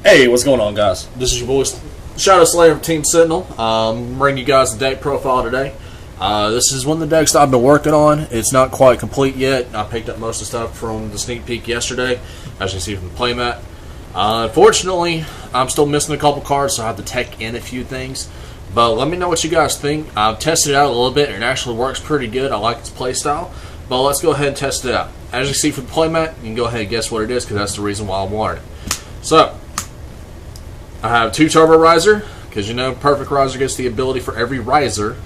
Hey, what's going on, guys? This is your boy Shadow Slayer from Team Sentinel. Bringing you guys the deck profile today. This is one of the decks that I've been working on. It's not quite complete yet. I picked up most of the stuff from the sneak peek yesterday, as you can see from the playmat. Unfortunately, I'm still missing a couple cards, so I have to tech in a few things. But let me know what you guys think. I've tested it out a little bit, and it actually works pretty good. I like its playstyle. But let's go ahead and test it out. As you see from the playmat, you can go ahead and guess what it is, because that's the reason why I wanted it. So, I have 2 Turbo Raizer, because you know Perfect Raizer gets the ability for every Raizer.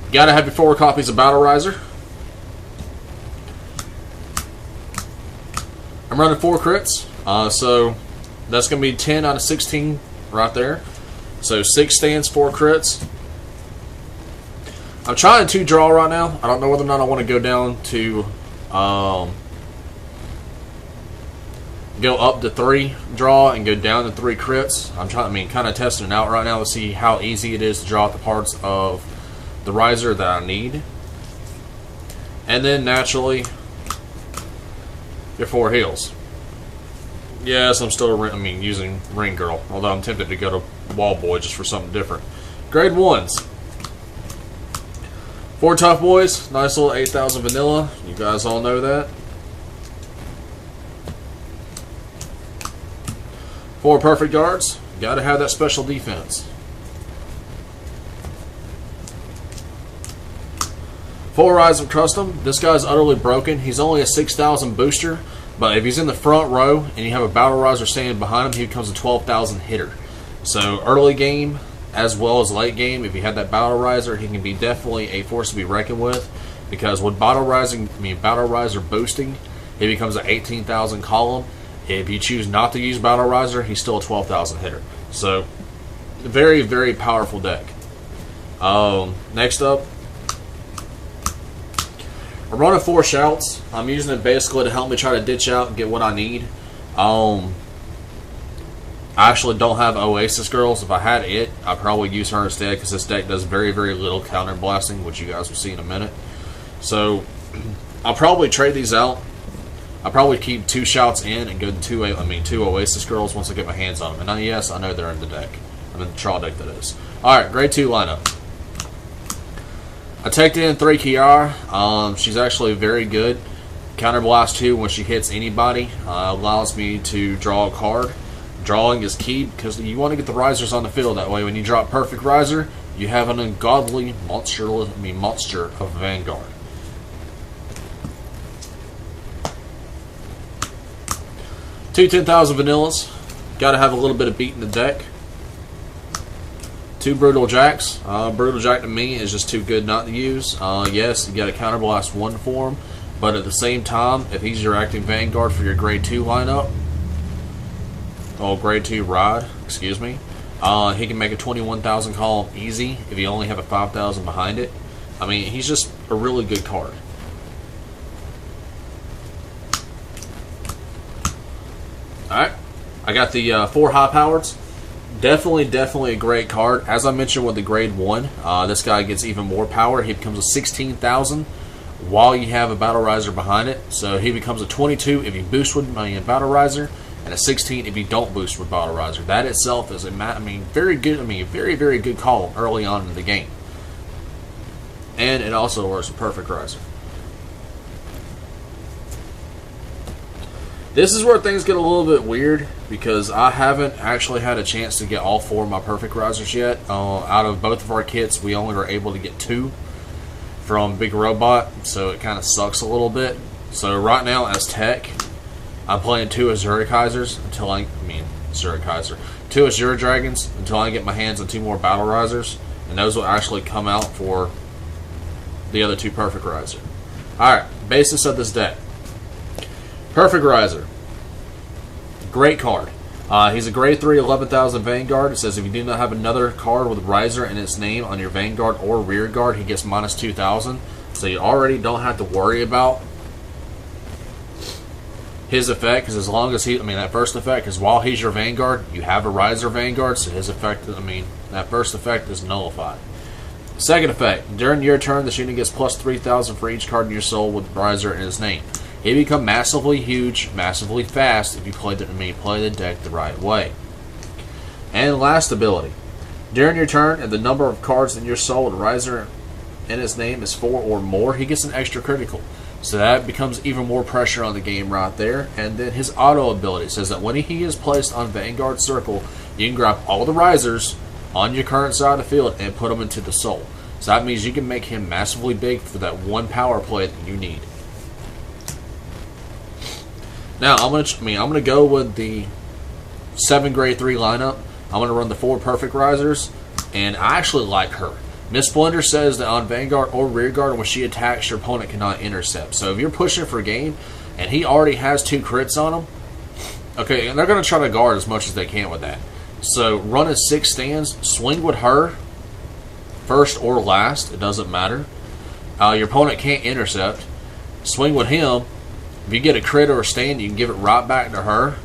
You gotta have your 4 copies of Battle Raizer. I'm running 4 crits, so that's gonna be 10 out of 16 right there. So 6 stands, 4 crits. I'm trying 2 draw right now. I don't know whether or not I want to go down to go up to 3 draw and go down to 3 crits. I'm trying, kind of testing it out right now to see how easy it is to draw out the parts of the Raizer that I need. And then naturally, your 4 heals. Yes, I'm still using Ring Girl, although I'm tempted to go to Wall Boy just for something different. Grade 1s. 4 Tough Boys, nice little 8,000 vanilla. You guys all know that. 4 Perfect Guards, gotta have that special defense. 4 Rise of Custom, this guy's utterly broken. He's only a 6,000 booster, but if he's in the front row and you have a Battle Raizer standing behind him, he becomes a 12,000 hitter. So early game, as well as late game, if you have that Battle Raizer, he can be definitely a force to be reckoned with, because with Battle Raizer boosting, he becomes an 18,000 column. If you choose not to use Battle Raizer, he's still a 12,000 hitter. So, very, very powerful deck. Next up, I'm running 4 Shouts. I'm using it basically to help me try to ditch out and get what I need. I actually don't have Oasis Girls. If I had it, I'd probably use her instead, because this deck does very, very little counter blasting, which you guys will see in a minute. So, I'll probably trade these out. I'll probably keep 2 Shouts in and go to 2 Oasis Girls once I get my hands on them. And yes, I know they're in the deck. I'm in the trial deck, that is. Alright, grade 2 lineup. I teched in 3 Kiara. She's actually very good. Counter Blast 2 when she hits anybody. Allows me to draw a card. Drawing is key because you want to get the Raizers on the field. That way when you drop Perfect Raizer, you have an ungodly monster of Vanguard. 2 10,000 vanillas. Gotta have a little bit of beat in the deck. 2 Brutal Jacks. Brutal Jack to me is just too good not to use. Yes, you got a Counter Blast 1 for him, but at the same time, if he's your active Vanguard for your grade 2 lineup, grade 2 Ride, excuse me, he can make a 21,000 column easy if you only have a 5,000 behind it. He's just a really good card. Alright, I got the 4 High Powereds. Definitely a great card. As I mentioned with the grade 1, this guy gets even more power. He becomes a 16,000 while you have a Battle Raizer behind it. So he becomes a 22 if you boost with Battle Raizer, and a 16 if you don't boost with Battle Raizer. That itself is a very good, very, very good call early on in the game. And it also works with Perfect Raizer. This is where things get a little bit weird, because I haven't actually had a chance to get all 4 of my Perfect Raizers yet. Out of both of our kits, we only were able to get 2 from Big Robot, so it kind of sucks a little bit. So right now, as tech, I'm playing 2 Azure Kaisers until 2 Azure Dragons until I get my hands on 2 more Battle Raizers, and those will actually come out for the other 2 Perfect Raizer. Alright, basis of this deck. Perfect Raizer. Great card. He's a grade 3 11,000 Vanguard. It says if you do not have another card with Raizer in its name on your Vanguard or Rear Guard, he gets minus 2,000. So you already don't have to worry about his effect, because as long as that first effect, because while he's your Vanguard, you have a Raizer Vanguard, so his effect, that first effect is nullified. Second effect, during your turn, this unit gets plus 3,000 for each card in your soul with Raizer in his name. He become massively huge, massively fast if you play the deck the right way. And last ability. During your turn, and the number of cards in your soul Raizer in his name is 4 or more, he gets an extra critical. So that becomes even more pressure on the game right there. And then his auto ability says that when he is placed on Vanguard Circle, you can grab all the Raizers on your current side of the field and put them into the soul. So that means you can make him massively big for that one power play that you need. Now I'm gonna go with the 7 grade 3 lineup. I'm gonna run the 4 perfect Raizers, and I actually like her. Miss Splendor says that on Vanguard or Rearguard, when she attacks, your opponent cannot intercept. So if you're pushing for game and he already has 2 crits on him, okay, and they're gonna try to guard as much as they can with that. So run a 6 stands, swing with her first or last, it doesn't matter. Your opponent can't intercept. Swing with him. If you get a crit or a stand, you can give it right back to her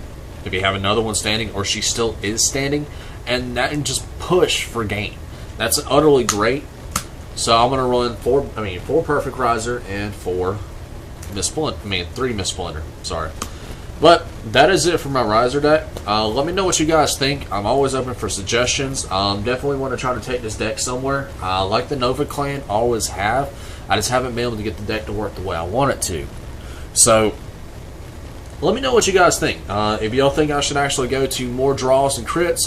if you have another one standing or she still is standing, and that can just push for game. That's utterly great. So I'm gonna run 4 perfect Raizer and 3 Miss Splendor. Sorry. But that is it for my Raizer deck. Let me know what you guys think. I'm always open for suggestions. Definitely want to try to take this deck somewhere. Like the Nova Clan, always have. I just haven't been able to get the deck to work the way I want it to. So let me know what you guys think. If y'all think I should actually go to more draws and crits,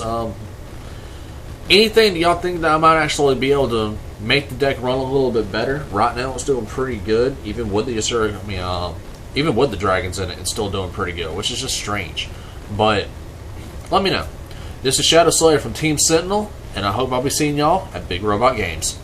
anything y'all think that I might actually be able to make the deck run a little bit better. Right now it's doing pretty good, even with the even with the dragons in it, it's still doing pretty good, which is just strange. But let me know. This is Shadow Slayer from Team Sentinel, and I hope I'll be seeing y'all at Big Robot Games.